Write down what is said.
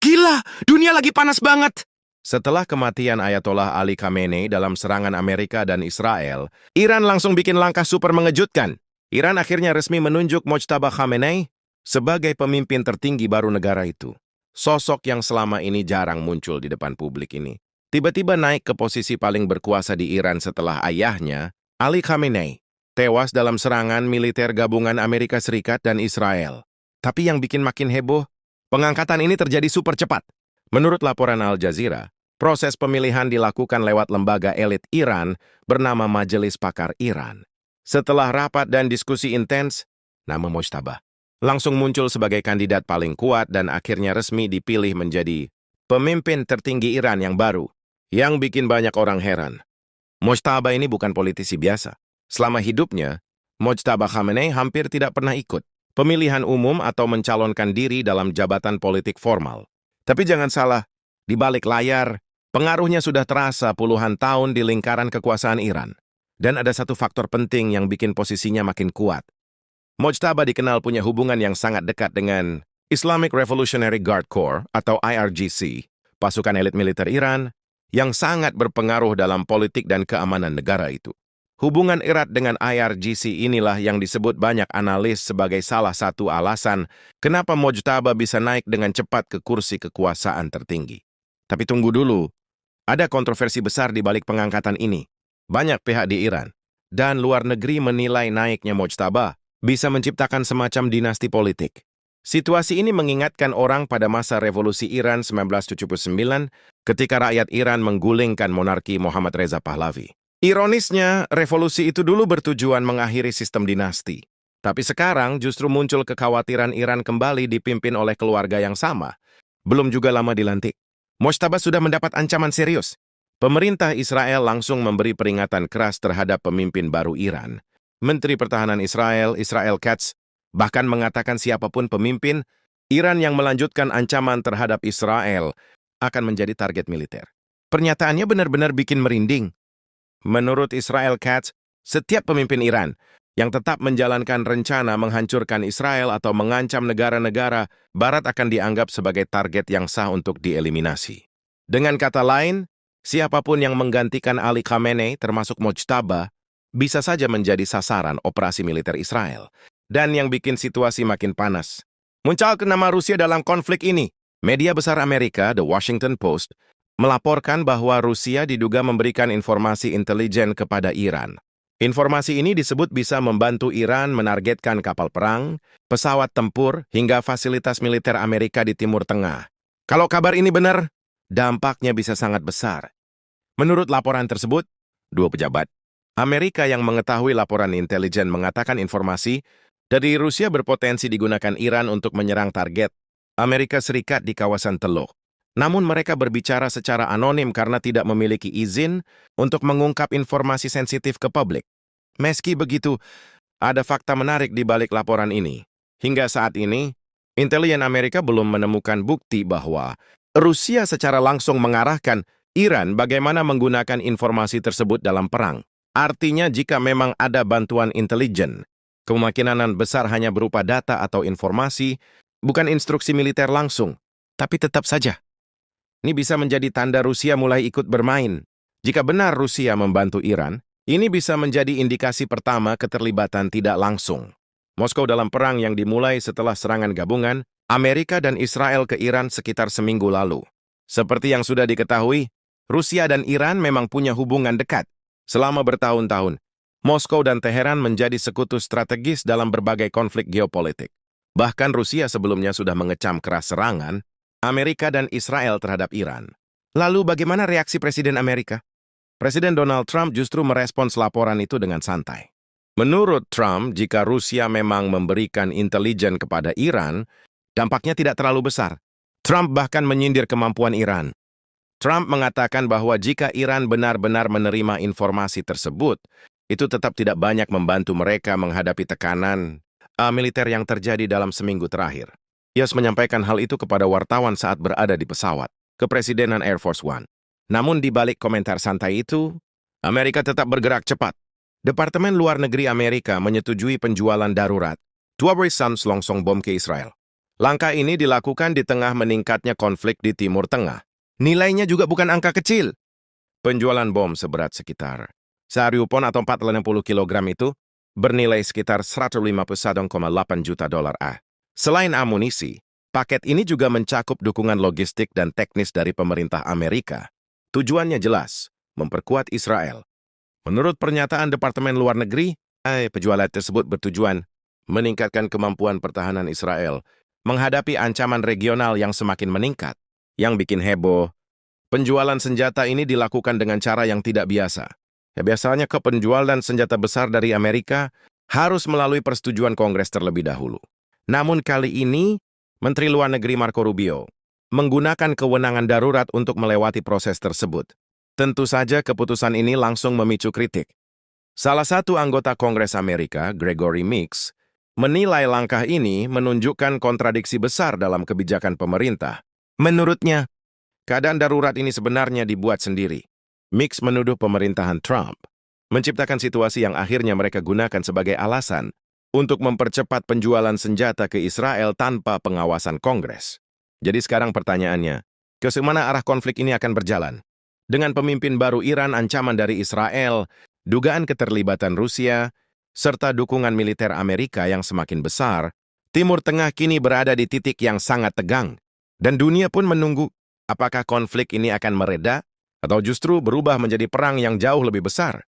Gila, dunia lagi panas banget. Setelah kematian Ayatollah Ali Khamenei dalam serangan Amerika dan Israel, Iran langsung bikin langkah super mengejutkan. Iran akhirnya resmi menunjuk Mojtaba Khamenei sebagai pemimpin tertinggi baru negara itu. Sosok yang selama ini jarang muncul di depan publik ini tiba-tiba naik ke posisi paling berkuasa di Iran setelah ayahnya, Ali Khamenei, tewas dalam serangan militer gabungan Amerika Serikat dan Israel. Tapi yang bikin makin heboh, pengangkatan ini terjadi super cepat. Menurut laporan Al Jazeera, proses pemilihan dilakukan lewat lembaga elit Iran bernama Majelis Pakar Iran. Setelah rapat dan diskusi intens, nama Mojtaba langsung muncul sebagai kandidat paling kuat dan akhirnya resmi dipilih menjadi pemimpin tertinggi Iran yang baru. Yang bikin banyak orang heran, Mojtaba ini bukan politisi biasa. Selama hidupnya, Mojtaba Khamenei hampir tidak pernah ikut pemilihan umum atau mencalonkan diri dalam jabatan politik formal. Tapi jangan salah, di balik layar, pengaruhnya sudah terasa puluhan tahun di lingkaran kekuasaan Iran. Dan ada satu faktor penting yang bikin posisinya makin kuat. Mojtaba dikenal punya hubungan yang sangat dekat dengan Islamic Revolutionary Guard Corps atau IRGC, pasukan elit militer Iran, yang sangat berpengaruh dalam politik dan keamanan negara itu. Hubungan erat dengan IRGC inilah yang disebut banyak analis sebagai salah satu alasan kenapa Mojtaba bisa naik dengan cepat ke kursi kekuasaan tertinggi. Tapi tunggu dulu, ada kontroversi besar di balik pengangkatan ini. Banyak pihak di Iran dan luar negeri menilai naiknya Mojtaba bisa menciptakan semacam dinasti politik. Situasi ini mengingatkan orang pada masa revolusi Iran 1979 ketika rakyat Iran menggulingkan monarki Muhammad Reza Pahlavi. Ironisnya, revolusi itu dulu bertujuan mengakhiri sistem dinasti. Tapi sekarang justru muncul kekhawatiran Iran kembali dipimpin oleh keluarga yang sama. Belum juga lama dilantik, Mojtaba sudah mendapat ancaman serius. Pemerintah Israel langsung memberi peringatan keras terhadap pemimpin baru Iran. Menteri Pertahanan Israel, Israel Katz, bahkan mengatakan siapapun pemimpin, Iran yang melanjutkan ancaman terhadap Israel akan menjadi target militer. Pernyataannya benar-benar bikin merinding. Menurut Israel Katz, setiap pemimpin Iran yang tetap menjalankan rencana menghancurkan Israel atau mengancam negara-negara Barat akan dianggap sebagai target yang sah untuk dieliminasi. Dengan kata lain, siapapun yang menggantikan Ali Khamenei termasuk Mojtaba bisa saja menjadi sasaran operasi militer Israel. Dan yang bikin situasi makin panas, muncul nama Rusia dalam konflik ini. Media besar Amerika, The Washington Post, melaporkan bahwa Rusia diduga memberikan informasi intelijen kepada Iran. Informasi ini disebut bisa membantu Iran menargetkan kapal perang, pesawat tempur, hingga fasilitas militer Amerika di Timur Tengah. Kalau kabar ini benar, dampaknya bisa sangat besar. Menurut laporan tersebut, dua pejabat Amerika yang mengetahui laporan intelijen mengatakan informasi dari Rusia berpotensi digunakan Iran untuk menyerang target Amerika Serikat di kawasan Teluk. Namun mereka berbicara secara anonim karena tidak memiliki izin untuk mengungkap informasi sensitif ke publik. Meski begitu, ada fakta menarik di balik laporan ini. Hingga saat ini, intelijen Amerika belum menemukan bukti bahwa Rusia secara langsung mengarahkan Iran bagaimana menggunakan informasi tersebut dalam perang. Artinya jika memang ada bantuan intelijen, kemungkinan besar hanya berupa data atau informasi, bukan instruksi militer langsung. Tapi tetap saja, ini bisa menjadi tanda Rusia mulai ikut bermain. Jika benar Rusia membantu Iran, ini bisa menjadi indikasi pertama keterlibatan tidak langsung Moskow dalam perang yang dimulai setelah serangan gabungan Amerika dan Israel ke Iran sekitar seminggu lalu. Seperti yang sudah diketahui, Rusia dan Iran memang punya hubungan dekat selama bertahun-tahun. Moskow dan Teheran menjadi sekutu strategis dalam berbagai konflik geopolitik. Bahkan Rusia sebelumnya sudah mengecam keras serangan Amerika dan Israel terhadap Iran. Lalu bagaimana reaksi Presiden Amerika? Presiden Donald Trump justru merespons laporan itu dengan santai. Menurut Trump, jika Rusia memang memberikan intelijen kepada Iran, dampaknya tidak terlalu besar. Trump bahkan menyindir kemampuan Iran. Trump mengatakan bahwa jika Iran benar-benar menerima informasi tersebut, itu tetap tidak banyak membantu mereka menghadapi tekanan militer yang terjadi dalam seminggu terakhir. Ia menyampaikan hal itu kepada wartawan saat berada di pesawat kepresidenan Air Force One. Namun di balik komentar santai itu, Amerika tetap bergerak cepat. Departemen Luar Negeri Amerika menyetujui penjualan darurat 12 selongsong bom ke Israel. Langkah ini dilakukan di tengah meningkatnya konflik di Timur Tengah. Nilainya juga bukan angka kecil. Penjualan bom seberat sekitar Saryupon atau 460 kilogram itu bernilai sekitar 151,8 juta dolar. Selain amunisi, paket ini juga mencakup dukungan logistik dan teknis dari pemerintah Amerika. Tujuannya jelas, memperkuat Israel. Menurut pernyataan Departemen Luar Negeri, penjualan tersebut bertujuan meningkatkan kemampuan pertahanan Israel menghadapi ancaman regional yang semakin meningkat. Yang bikin heboh, penjualan senjata ini dilakukan dengan cara yang tidak biasa. Biasanya penjualan senjata besar dari Amerika harus melalui persetujuan Kongres terlebih dahulu. Namun kali ini, Menteri Luar Negeri Marco Rubio menggunakan kewenangan darurat untuk melewati proses tersebut. Tentu saja keputusan ini langsung memicu kritik. Salah satu anggota Kongres Amerika, Gregory Meeks, menilai langkah ini menunjukkan kontradiksi besar dalam kebijakan pemerintah. Menurutnya, keadaan darurat ini sebenarnya dibuat sendiri. Meeks menuduh pemerintahan Trump menciptakan situasi yang akhirnya mereka gunakan sebagai alasan untuk mempercepat penjualan senjata ke Israel tanpa pengawasan Kongres. Jadi sekarang pertanyaannya, ke mana arah konflik ini akan berjalan? Dengan pemimpin baru Iran, ancaman dari Israel, dugaan keterlibatan Rusia, serta dukungan militer Amerika yang semakin besar, Timur Tengah kini berada di titik yang sangat tegang. Dan dunia pun menunggu apakah konflik ini akan mereda atau justru berubah menjadi perang yang jauh lebih besar.